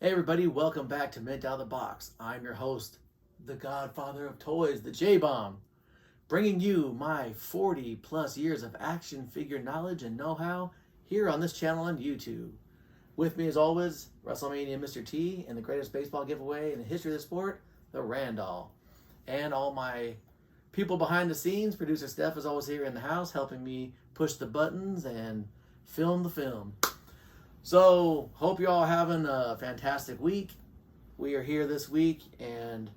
Hey everybody, welcome back to Mint Out of the Box. I'm your host, the godfather of toys, the J-Bomb, bringing you my 40 plus years of action figure knowledge and know-how here on this channel on YouTube. With me as always, WrestleMania Mr. T and the greatest baseball giveaway in the history of the sport, the Randall. And all my people behind the scenes, producer Steph is always here in the house helping me push the buttons and film the film. So, hope you're all having a fantastic week. We are here this week, and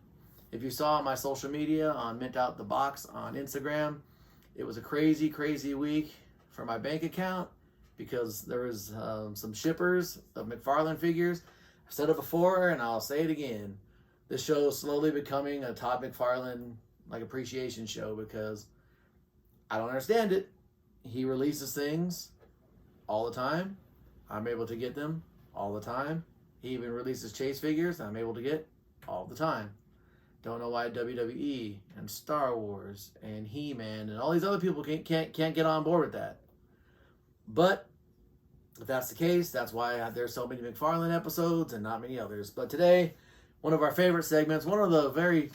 if you saw my social media on Mint Out the Box on Instagram, it was a crazy, crazy week for my bank account because there was some shippers of McFarlane figures. I've said it before, and I'll say it again. This show is slowly becoming a Todd McFarlane appreciation show because I don't understand it. He releases things all the time. I'm able to get them all the time. He even releases chase figures I'm able to get all the time. Don't know why WWE and Star Wars and He-Man and all these other people can't get on board with that. But if that's the case, that's why there's so many McFarlane episodes and not many others. But today, one of our favorite segments, one of the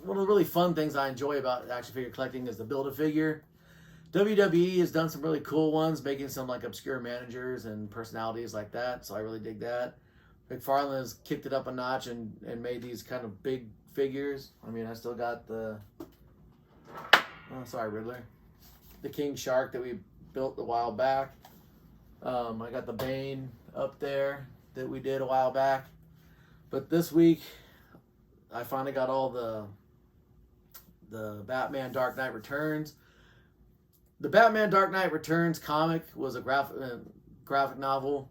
really fun things I enjoy about action figure collecting is the Build-A-Figure. WWE has done some really cool ones, making some obscure managers and personalities like that, so I really dig that. McFarlane has kicked it up a notch and made these kind of big figures. I mean, I still got the, Riddler. The King Shark that we built a while back. I got the Bane up there that we did a while back. But this week, I finally got all the Batman Dark Knight Returns. The Batman Dark Knight Returns comic was a graphic novel.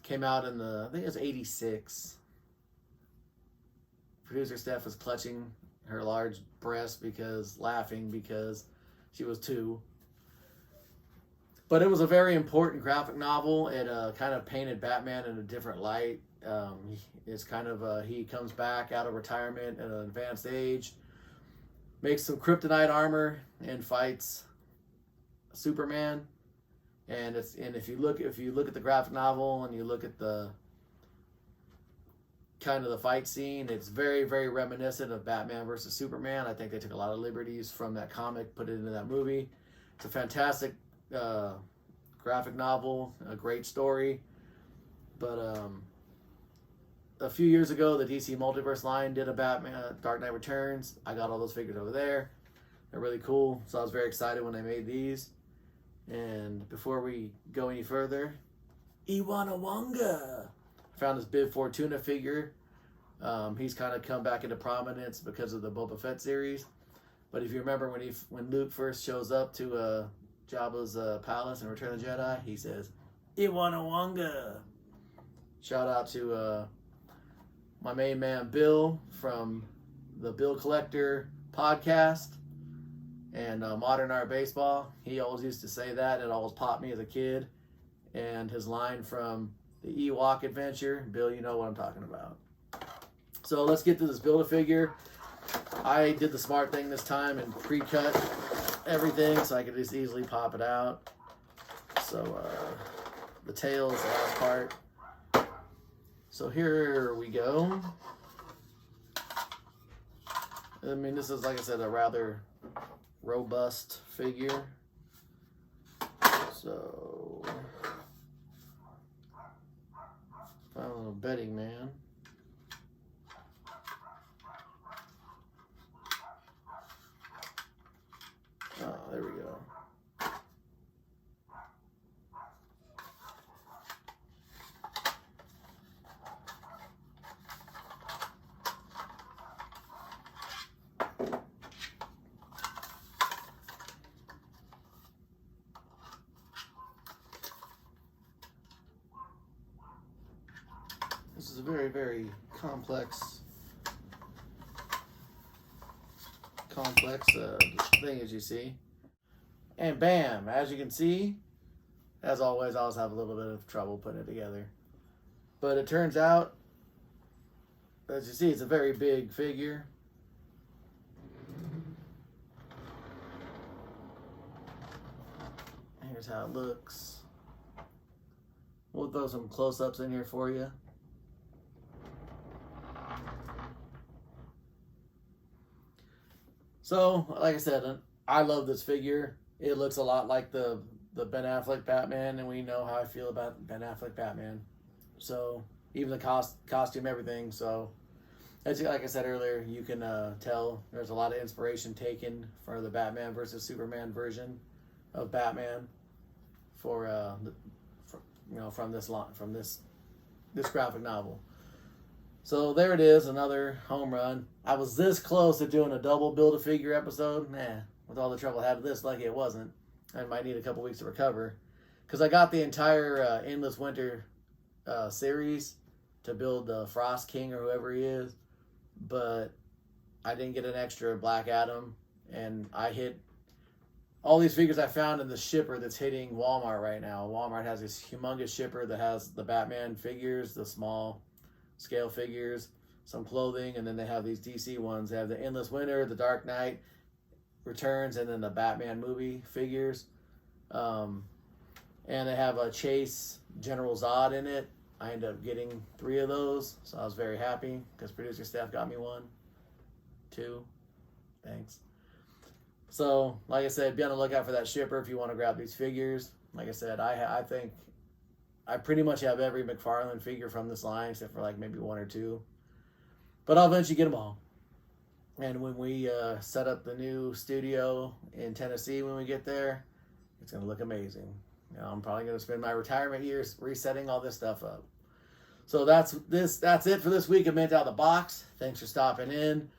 Came out in I think it was 86. Producer Steph was clutching her large breast laughing because she was 2. But it was a very important graphic novel. It kind of painted Batman in a different light. It's kind of, he comes back out of retirement at an advanced age, makes some kryptonite armor and fights Superman, and if you look at the graphic novel and you look at the kind of the fight scene, it's very, very reminiscent of Batman versus Superman. I think they took a lot of liberties from that comic, put it into that movie. It's a fantastic graphic novel, a great story. But a few years ago, the DC Multiverse line did a Batman Dark Knight Returns. I got all those figures over there. They're really cool, so I was very excited when they made these. And before we go any further, Iwanawanga. I found this Bib Fortuna figure. He's kind of come back into prominence because of the Boba Fett series. But if you remember when Luke first shows up to Jabba's palace in Return of the Jedi, he says, Iwanawanga. Shout out to my main man Bill from the Bill Collector podcast and Modern Art Baseball. He always used to say that. It always popped me as a kid. And his line from the Ewok Adventure. Bill, you know what I'm talking about. So let's get to this Build-A-Figure. I did the smart thing this time and pre-cut everything so I could just easily pop it out. So the tail is the last part. So here we go. I mean, this is, like I said, a rather robust figure. So, found a little bedding man. Oh, there we go. This is a very, very complex thing, as you see. And bam, as you can see, as always, I always have a little bit of trouble putting it together. But it turns out, as you see, it's a very big figure. Here's how it looks. We'll throw some close-ups in here for you. So, like I said, I love this figure. It looks a lot like the Ben Affleck Batman, and we know how I feel about Ben Affleck Batman. So, even the costume, everything. So, as like I said earlier, you can tell there's a lot of inspiration taken for the Batman versus Superman version of Batman from this graphic novel. So there it is, another home run. I was this close to doing a double Build-A-Figure episode. With all the trouble I had with this, lucky it wasn't. I might need a couple weeks to recover. Because I got the entire Endless Winter series to build the Frost King or whoever he is. But I didn't get an extra Black Adam. And I hit all these figures I found in the shipper that's hitting Walmart right now. Walmart has this humongous shipper that has the Batman figures, the small scale figures, some clothing, and then they have these DC ones. They have the Endless Winter, the Dark Knight Returns, and then the Batman movie figures. And they have a Chase General Zod in it. I ended up getting 3 of those, so I was very happy because producer staff got me 1, 2. Thanks. So, like I said, be on the lookout for that shipper if you want to grab these figures. Like I said, I think I pretty much have every McFarlane figure from this line, except for like maybe 1 or 2. But I'll eventually get them all. And when we set up the new studio in Tennessee when we get there, it's going to look amazing. I'm probably going to spend my retirement years resetting all this stuff up. So that's it for this week of Mint Out the Box. Thanks for stopping in.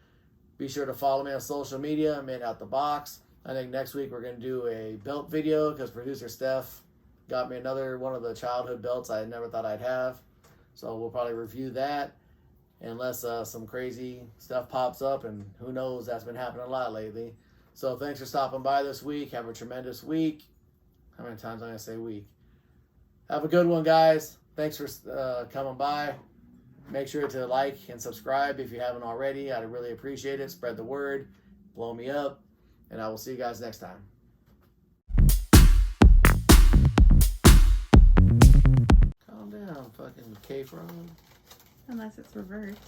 Be sure to follow me on social media, Mint Out the Box. I think next week we're going to do a belt video because producer Steph got me another one of the childhood belts I never thought I'd have. So we'll probably review that unless some crazy stuff pops up, and who knows, that's been happening a lot lately. So thanks for stopping by this week. Have a tremendous week. How many times am I going to say week? Have a good one, guys. Thanks for coming by. Make sure to like and subscribe if you haven't already. I'd really appreciate it. Spread the word. Blow me up. And I will see you guys next time. Calm down, fucking K-Frog. Unless it's reversed.